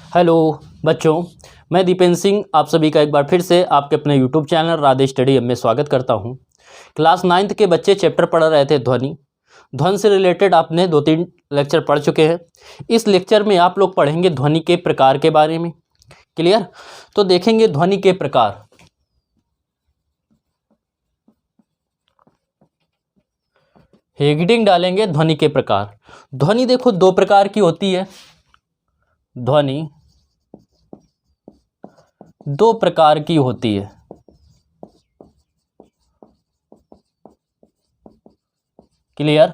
Hello बच्चों, मैं दीपेंद्र सिंह आप सभी का एक बार फिर से आपके अपने YouTube channel Radhe study hub में स्वागत करता हूं। क्लास 9th के बच्चे चैप्टर पढ़ रहे थे ध्वनि से रिलेटेड आपने 2-3 लेक्चर पढ़ चुके हैं। इस लेक्चर में आप लोग पढ़ेंगे ध्वनि के प्रकार के बारे में। क्लियर? तो देखेंगे ध्वनि के प्रकार। हेडिंग डालेंगे ध्वनि के प्रकार। ध्वनि देखो 2 प्रकार की होती है। ध्वनि 2 प्रकार की होती है। क्लियर?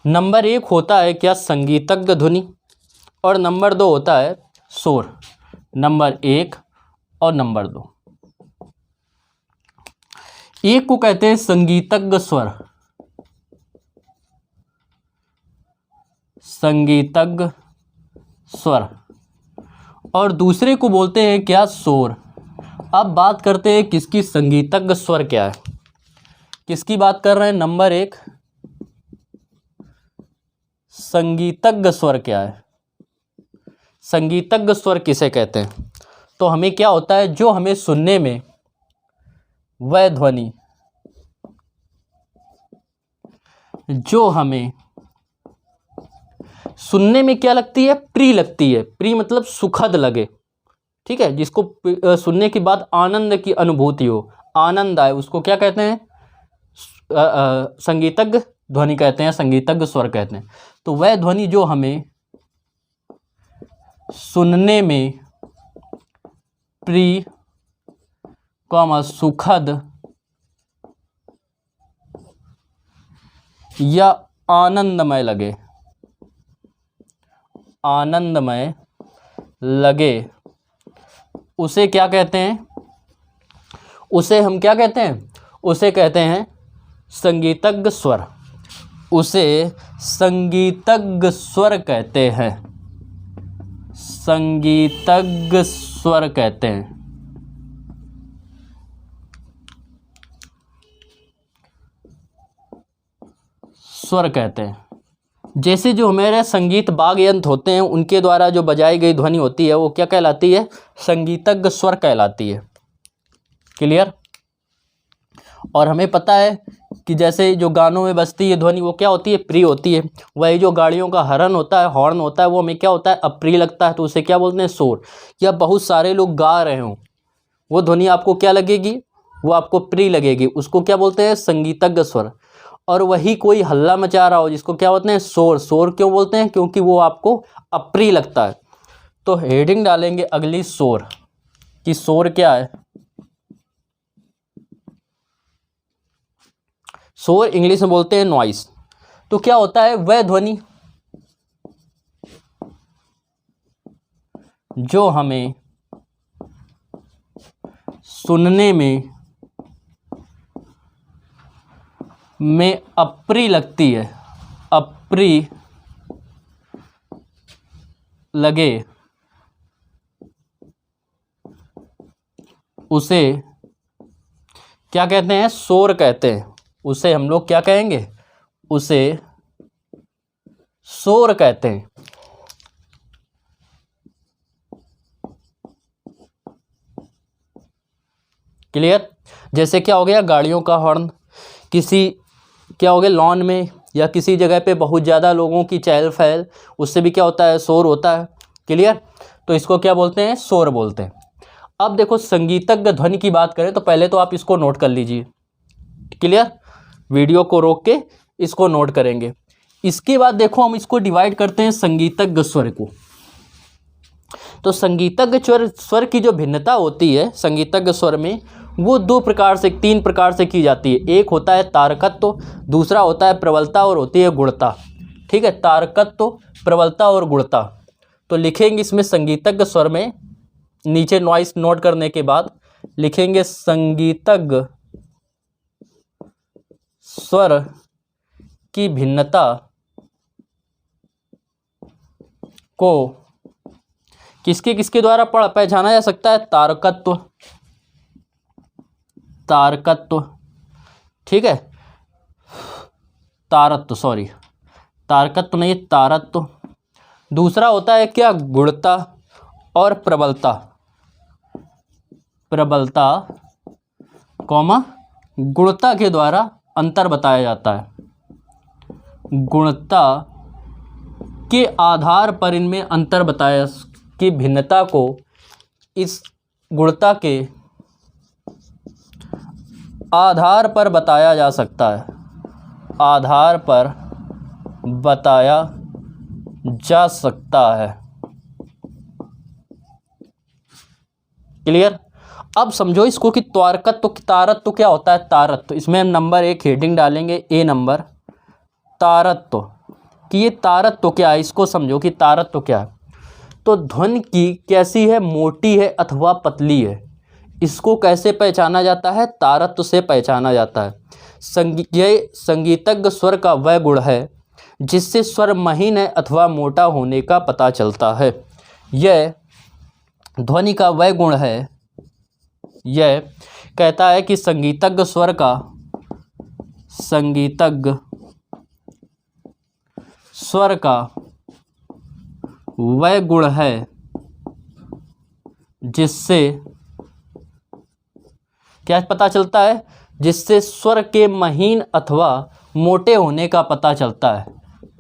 नंबर 1 होता है क्या संगीतज्ञ ध्वनि और नंबर 2 होता है शोर। नंबर 1 और नंबर 2। एक को कहते हैं संगीतज्ञ स्वर, संगीतज्ञ स्वर, और दूसरे को बोलते हैं क्या शोर। अब बात करते हैं किसकी, संगीतज्ञ स्वर क्या है, किसकी बात कर रहे हैं। नंबर 1 संगीतज्ञ स्वर क्या है, संगीतज्ञ स्वर किसे कहते हैं। तो हमें क्या होता है, जो हमें सुनने में वह ध्वनि, जो हमें सुनने में क्या लगती है, प्रिय लगती है। प्रिय मतलब सुखद लगे, ठीक है, जिसको सुनने के बाद आनंद की अनुभूति हो, आनंद आए, उसको क्या कहते हैं, संगीतज्ञ ध्वनि कहते हैं, संगीतज्ञ स्वर कहते हैं। तो वह ध्वनि जो हमें सुनने में प्रिय सुखद या आनंदमय लगे, आनंदमय लगे, उसे क्या कहते हैं, उसे हम क्या कहते हैं, उसे कहते हैं संगीतज्ञ स्वर। उसे संगीतज्ञ स्वर कहते हैं, संगीतज्ञ स्वर कहते हैं। स्वर कहते हैं। जैसे जो हमारे संगीत वाद्य यंत्र होते हैं उनके द्वारा जो बजाई गई ध्वनि होती है वो क्या कहलाती है, संगीतज्ञ स्वर कहलाती है। क्लियर? और हमें पता है कि जैसे जो गानों में बजती है ध्वनि वो क्या होती है, प्रिय होती है। वही जो गाड़ियों का हॉर्न होता है, हॉर्न होता है, वो हमें क्या होता है, अप्रिय लगता है, तो उसे क्या बोलते हैं, शोर। या बहुत सारे लोग गा रहे हों, वो ध्वनि आपको क्या लगेगी, वो आपको प्रिय लगेगी, उसको क्या बोलते हैं, संगीतज्ञ स्वर। और वही कोई हल्ला मचा रहा हो जिसको क्या बोलते हैं, शोर। शोर क्यों बोलते हैं, क्योंकि वो आपको अप्रिय लगता है। तो हेडिंग डालेंगे अगली शोर, कि शोर क्या है। शोर इंग्लिश में बोलते हैं नॉइस। तो क्या होता है, वह ध्वनि जो हमें सुनने में अप्रिय लगती है, अप्रिय लगे, उसे क्या कहते हैं, शोर कहते हैं। उसे हम लोग क्या कहेंगे, उसे शोर कहते हैं। क्लियर? जैसे क्या हो गया, गाड़ियों का हॉर्न, किसी क्या हो गया लॉन में या किसी जगह पे बहुत ज़्यादा लोगों की चहल पहल, उससे भी क्या होता है, शोर होता है। क्लियर? तो इसको क्या बोलते हैं, शोर बोलते हैं। अब देखो संगीतज्ञ ध्वनि की बात करें तो पहले तो आप इसको नोट कर लीजिए। क्लियर? वीडियो को रोक के इसको नोट करेंगे। इसके बाद देखो हम इसको डिवाइड करते हैं संगीतज्ञ स्वर को। तो संगीतज्ञ स्वर की जो भिन्नता होती है संगीतज्ञ स्वर में, वो 2 प्रकार से 3 प्रकार से की जाती है। एक होता है तारकत्व, दूसरा होता है प्रबलता और होती है गुणता। ठीक है, तारकत्व, प्रबलता और गुणता। तो लिखेंगे इसमें संगीतज्ञ स्वर में, नीचे नॉइस नोट करने के बाद लिखेंगे संगीतज्ञ स्वर की भिन्नता को किसके किसके द्वारा पहचाना जा सकता है, तारकत्व, तारकत्व, ठीक है, तारत्व, सॉरी तारकत्व नहीं, तारत्व। दूसरा होता है क्या, गुणता, और प्रबलता, प्रबलता कॉमा गुणता के द्वारा अंतर बताया जाता है। गुणता के आधार पर इनमें अंतर बताया कि भिन्नता को इस गुणता के आधार पर बताया जा सकता है, आधार पर बताया जा सकता है। क्लियर। अब समझो इसको कि त्वरकत्व तारत्व क्या होता है। तारत्व, इसमें हम नंबर 1 हेडिंग डालेंगे, ए नंबर तारत्व, कि ये तारत्व क्या है, इसको समझो कि तारत्व क्या है। तो ध्वनि की कैसी है, मोटी है अथवा पतली है, इसको कैसे पहचाना जाता है, तारत्व से पहचाना जाता है। यह संगीतज्ञ स्वर का वह गुण है जिससे स्वर महीन है अथवा मोटा होने का पता चलता है। यह ध्वनि का वह गुण है, यह कहता है कि संगीतज्ञ स्वर का, संगीतज्ञ स्वर का वह गुण है जिससे क्या पता चलता है, जिससे स्वर के महीन अथवा मोटे होने का पता चलता है,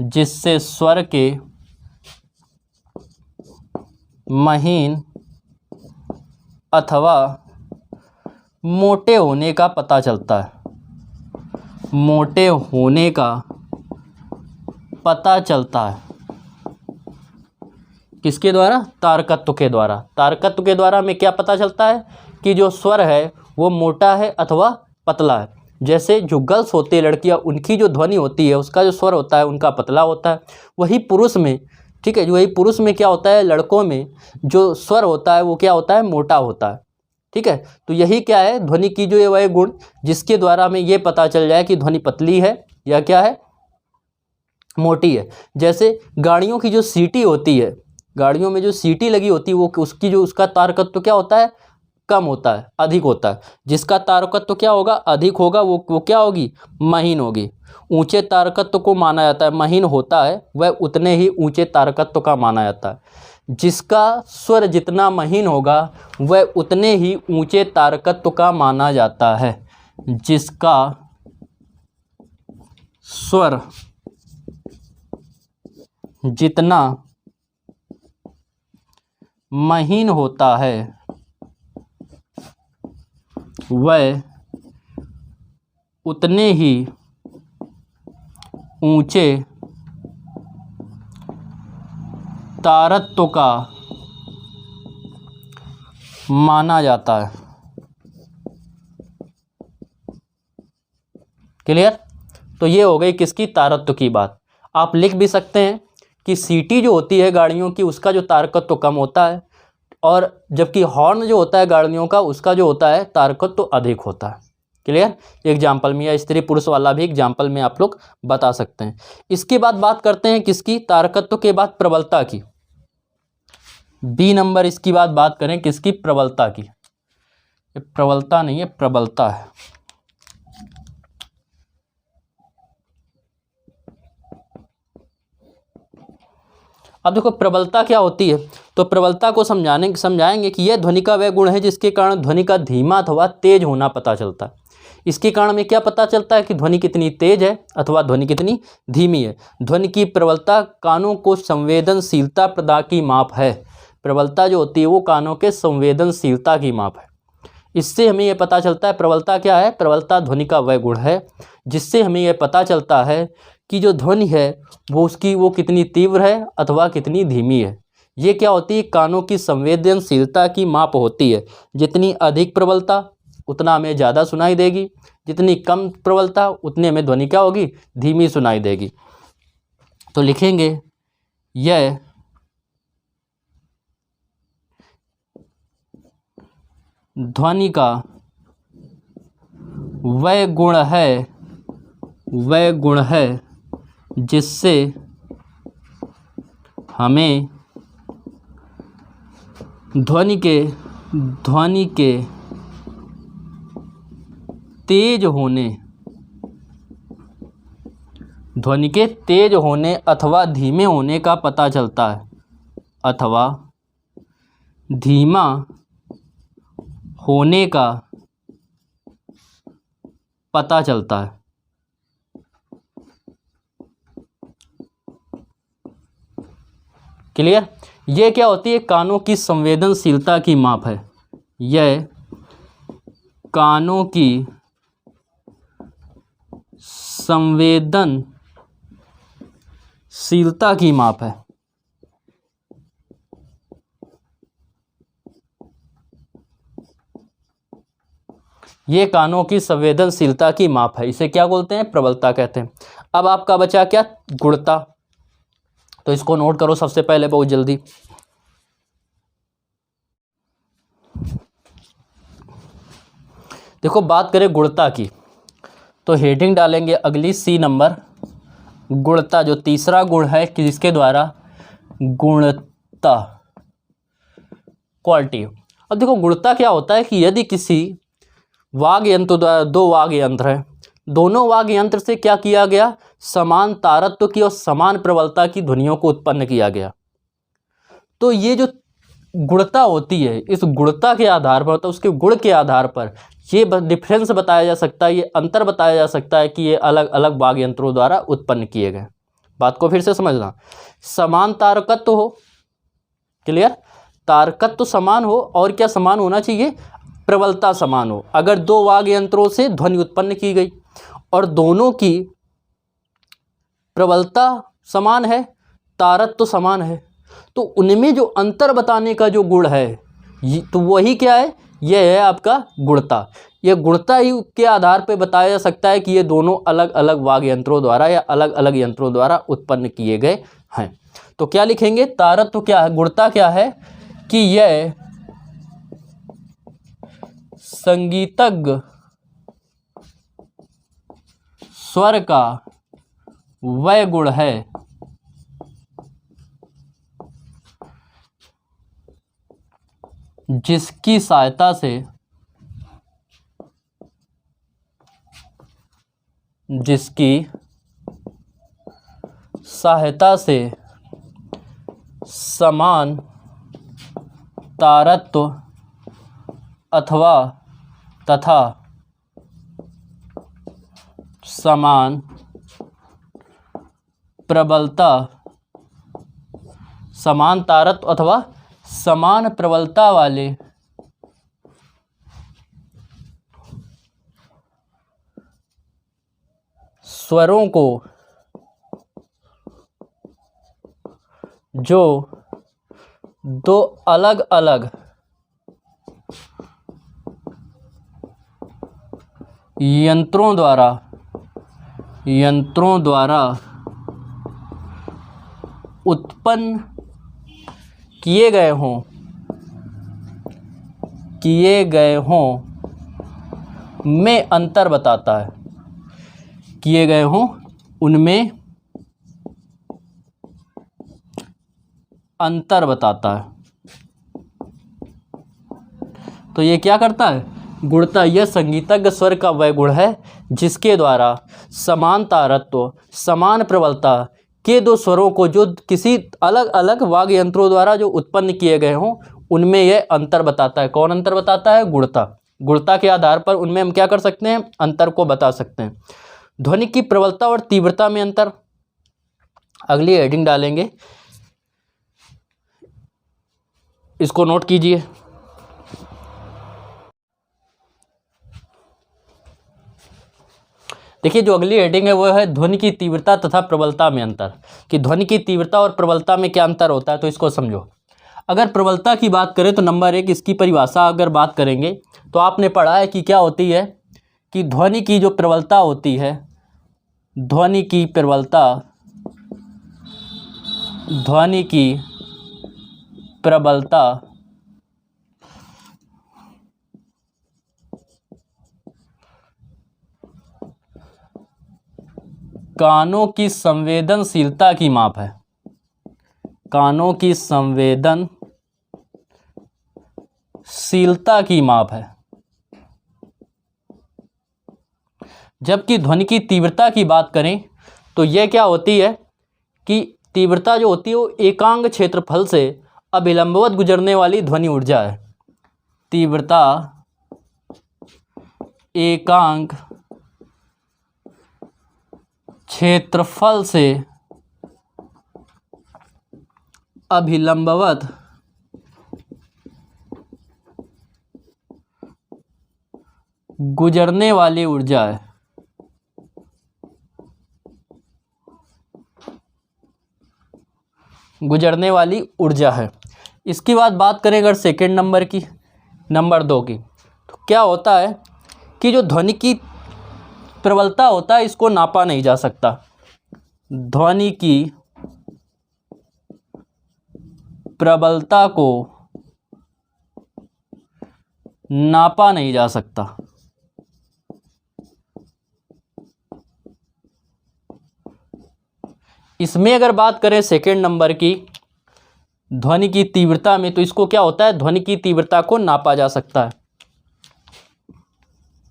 जिससे स्वर के महीन अथवा मोटे होने का पता चलता है, मोटे होने का पता चलता है। किसके द्वारा, तारकत्व के द्वारा। तारकत्व के द्वारा हमें क्या पता चलता है कि जो स्वर है वो मोटा है अथवा पतला है। जैसे जो गर्ल्स होती है, लड़कियां, उनकी जो ध्वनि होती है, उसका जो स्वर होता है उनका पतला होता है। वही पुरुष में, ठीक है, जो वही पुरुष में क्या होता है, लड़कों में जो स्वर होता है वो क्या होता है, मोटा होता है। ठीक है, तो यही क्या है, ध्वनि की जो ये वह गुण जिसके द्वारा हमें ये पता चल जाए कि ध्वनि पतली है या क्या है, मोटी है। जैसे गाड़ियों की जो सीटी होती है, गाड़ियों में जो सीटी लगी होती है वो उसकी जो उसका तारकत्व क्या होता है, कम होता है, अधिक होता है। जिसका तारकत्व क्या होगा, अधिक होगा, वो क्या होगी, महीन होगी। ऊंचे तारकत्व को माना जाता है, महीन होता है वह उतने ही ऊंचे तारकत्व का माना जाता है। जिसका स्वर जितना महीन होगा वह उतने ही ऊंचे तारकत्व का माना जाता है। जिसका स्वर जितना महीन होता है वह उतने ही ऊंचे तारत्व का माना जाता है। क्लियर। तो ये हो गई किसकी, तारत्व की बात। आप लिख भी सकते हैं कि सीटी जो होती है गाड़ियों की उसका जो तारकत्व कम होता है, और जबकि हॉर्न जो होता है गाड़ियों का उसका जो होता है तारकत्व अधिक होता है। क्लियर। एग्जाम्पल में, या स्त्री पुरुष वाला भी एग्जाम्पल में आप लोग बता सकते हैं। इसके बाद बात करते हैं किसकी, तारकत्व के बाद प्रबलता की। बी नंबर इसकी बात करें किसकी, प्रबलता की। प्रबलता नहीं है, प्रबलता है। अब देखो प्रबलता क्या होती है, तो प्रबलता को समझाएंगे कि यह ध्वनि का वह गुण है जिसके कारण ध्वनि का धीमा अथवा तेज होना पता चलता है। इसके कारण हमें क्या पता चलता है कि ध्वनि कितनी तेज है अथवा ध्वनि कितनी धीमी है। ध्वनि की प्रबलता कानों को संवेदनशीलता प्रदा की माप है। प्रबलता जो होती है वो कानों के संवेदनशीलता की माप है। इससे हमें यह पता चलता है, प्रबलता क्या है, प्रबलता ध्वनि का वह गुण है जिससे हमें यह पता चलता है कि जो ध्वनि है वो कितनी तीव्र है अथवा कितनी धीमी है। ये क्या होती है, कानों की संवेदनशीलता की माप होती है। जितनी अधिक प्रबलता उतना हमें ज़्यादा सुनाई देगी, जितनी कम प्रबलता उतने में ध्वनि क्या होगी, धीमी सुनाई देगी। तो लिखेंगे यह ध्वनि का वह गुण है जिससे हमें ध्वनि के तेज होने अथवा धीमे होने का पता चलता है, अथवा धीमा होने का पता चलता है। क्लियर। ये क्या होती है, कानों की संवेदनशीलता की माप है। यह कानों की संवेदनशीलता की माप है। ये कानों की संवेदनशीलता की माप है, इसे क्या बोलते हैं, प्रबलता कहते हैं। अब आपका बचा क्या, गुणता। तो इसको नोट करो सबसे पहले बहुत जल्दी। देखो बात करें गुणता की, तो हेडिंग डालेंगे अगली सी नंबर, गुणता, जो तीसरा गुण है कि जिसके द्वारा गुणता, क्वालिटी। अब देखो गुणता क्या होता है कि यदि किसी वाग्य यंत्र द्वारा, दो वाग्य यंत्र है, दोनों वाग्य यंत्र से क्या किया गया, समान तारत्व की और समान प्रबलता की ध्वनियों को उत्पन्न किया गया, तो ये जो गुणता होती है, इस गुणता के आधार पर, तो उसके गुण के आधार पर ये डिफरेंस बताया जा सकता है, ये अंतर बताया जा सकता है कि ये अलग अलग वाग्य यंत्रों द्वारा उत्पन्न किए गए। बात को फिर से समझना, समान तारकत्व हो, क्लियर, तारकत्व समान हो, और क्या समान होना चाहिए, प्रबलता समान हो। अगर दो वाग्य यंत्रों से ध्वनि उत्पन्न की गई और दोनों की प्रबलता समान है, तारत्व समान है, तो उनमें जो अंतर बताने का जो गुण है, तो वही क्या है, यह है आपका गुणता। यह गुणता ही के आधार पर बताया जा सकता है कि ये दोनों अलग अलग वाग्य यंत्रों द्वारा या अलग अलग यंत्रों द्वारा उत्पन्न किए गए हैं। तो क्या लिखेंगे, तारत्व क्या है, गुणता क्या है कि यह संगीतज्ञ स्वर का वह गुण है जिसकी सहायता से समान तारत्व तथा समान प्रबलता, समान तारत्व अथवा समान प्रबलता वाले स्वरों को जो दो अलग अलग यंत्रों द्वारा उत्पन्न किए गए हों में अंतर बताता है, किए गए हों उनमें अंतर बताता है। तो ये क्या करता है, गुणता, यह संगीतज्ञ स्वर का वह गुण है जिसके द्वारा समान तारत्व समान प्रबलता के दो स्वरों को जो किसी अलग अलग वाग्य यंत्रों द्वारा जो उत्पन्न किए गए हों उनमें यह अंतर बताता है। कौन अंतर बताता है, गुणता। गुणता के आधार पर उनमें हम क्या कर सकते हैं, अंतर को बता सकते हैं। ध्वनि की प्रबलता और तीव्रता में अंतर, अगली हेडिंग डालेंगे, इसको नोट कीजिए। देखिए जो अगली हेडिंग है वो है ध्वनि की तीव्रता तथा प्रबलता में अंतर, कि ध्वनि की तीव्रता और प्रबलता में क्या अंतर होता है। तो इसको समझो। अगर प्रबलता की बात करें तो नंबर 1 इसकी परिभाषा अगर बात करेंगे तो आपने पढ़ा है कि क्या होती है, कि ध्वनि की जो प्रबलता होती है, ध्वनि की प्रबलता कानों की संवेदनशीलता की माप है, कानों की संवेदनशीलता की माप है। जबकि ध्वनि की तीव्रता की बात करें तो यह क्या होती है कि तीव्रता जो होती है वो एकांग क्षेत्रफल से अभिलंबवत गुजरने वाली ध्वनि ऊर्जा है। तीव्रता एकांक क्षेत्रफल से अभिलंबवत गुजरने वाली ऊर्जा है। गुजरने वाली ऊर्जा है। इसकी बात करें अगर सेकंड नंबर की, नंबर 2 की, तो क्या होता है कि जो ध्वनि की प्रबलता होता है इसको नापा नहीं जा सकता। ध्वनि की प्रबलता को नापा नहीं जा सकता। इसमें अगर बात करें सेकंड नंबर की, ध्वनि की तीव्रता में, तो इसको क्या होता है, ध्वनि की तीव्रता को नापा जा सकता है।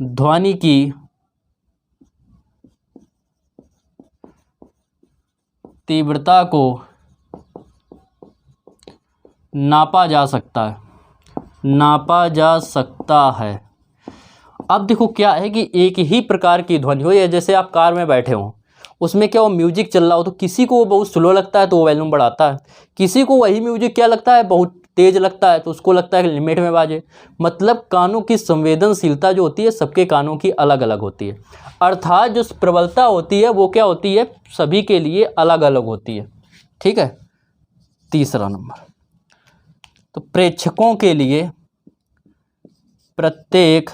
ध्वनि की तीव्रता को नापा जा सकता है, नापा जा सकता है। अब देखो क्या है कि एक ही प्रकार की ध्वनि हो, या जैसे आप कार में बैठे हो, उसमें क्या हो म्यूजिक चल रहा हो, तो किसी को वो बहुत स्लो लगता है तो वो वॉल्यूम बढ़ाता है, किसी को वही म्यूजिक क्या लगता है बहुत तेज लगता है तो उसको लगता है कि लिमिट में बाजे। मतलब कानों की संवेदनशीलता जो होती है सबके कानों की अलग अलग होती है, अर्थात जो प्रबलता होती है वो क्या होती है सभी के लिए अलग अलग होती है। ठीक है। तीसरा नंबर, तो प्रेक्षकों के लिए प्रत्येक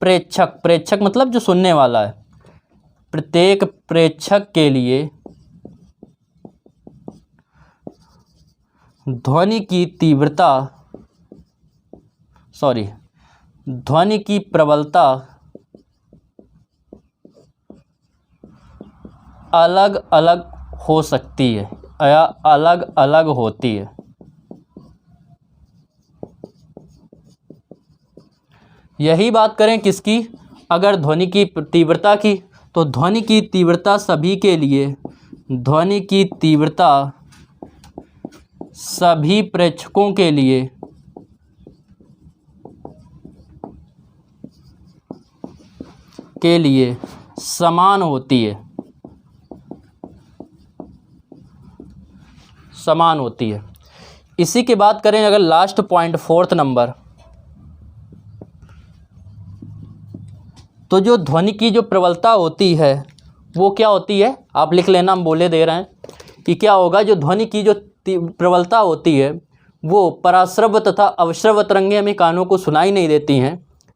प्रेक्षक, प्रेक्षक मतलब जो सुनने वाला है, प्रत्येक प्रेक्षक के लिए ध्वनि की तीव्रता, ध्वनि की प्रबलता अलग अलग हो सकती है या अलग अलग होती है। यही बात करें किसकी, अगर ध्वनि की तीव्रता की, तो ध्वनि की तीव्रता सभी के लिए, ध्वनि की तीव्रता सभी प्रेक्षकों के लिए समान होती है, समान होती है। इसी की बात करें अगर लास्ट पॉइंट 4th नंबर, तो जो ध्वनि की जो प्रबलता होती है वो क्या होती है, आप लिख लेना, हम बोले दे रहे हैं कि क्या होगा, जो ध्वनि की जो प्रबलता होती है वो पराश्रव्य तथा अवश्रव्य तरंगें हमें कानों को सुनाई नहीं देती हैं।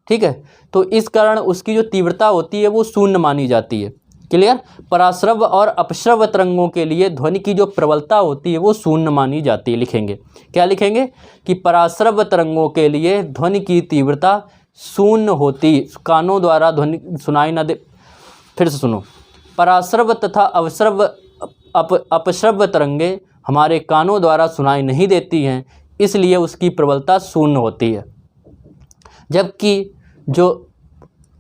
ठीक है, तो इस कारण उसकी जो तीव्रता होती है वो शून्य मानी जाती है। क्लियर। पराश्रव्य और अपश्रव्य तरंगों के लिए ध्वनि की जो प्रबलता होती है वो शून्य मानी जाती है। लिखेंगे, क्या लिखेंगे कि पराश्रव्य तरंगों के लिए ध्वनि की तीव्रता शून्य होती, कानों द्वारा ध्वनि सुनाई न दे। फिर से सुनो, पराश्रव्य तथा अवश्रव्य अपश्रव्य तरंगे हमारे कानों द्वारा सुनाई नहीं देती हैं, इसलिए उसकी प्रबलता शून्य होती है। जबकि जो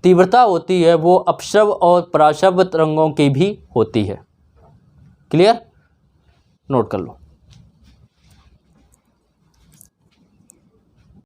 तीव्रता होती है वो अपश्रव्य और पराश्रव्य तरंगों की भी होती है। क्लियर, नोट कर लो।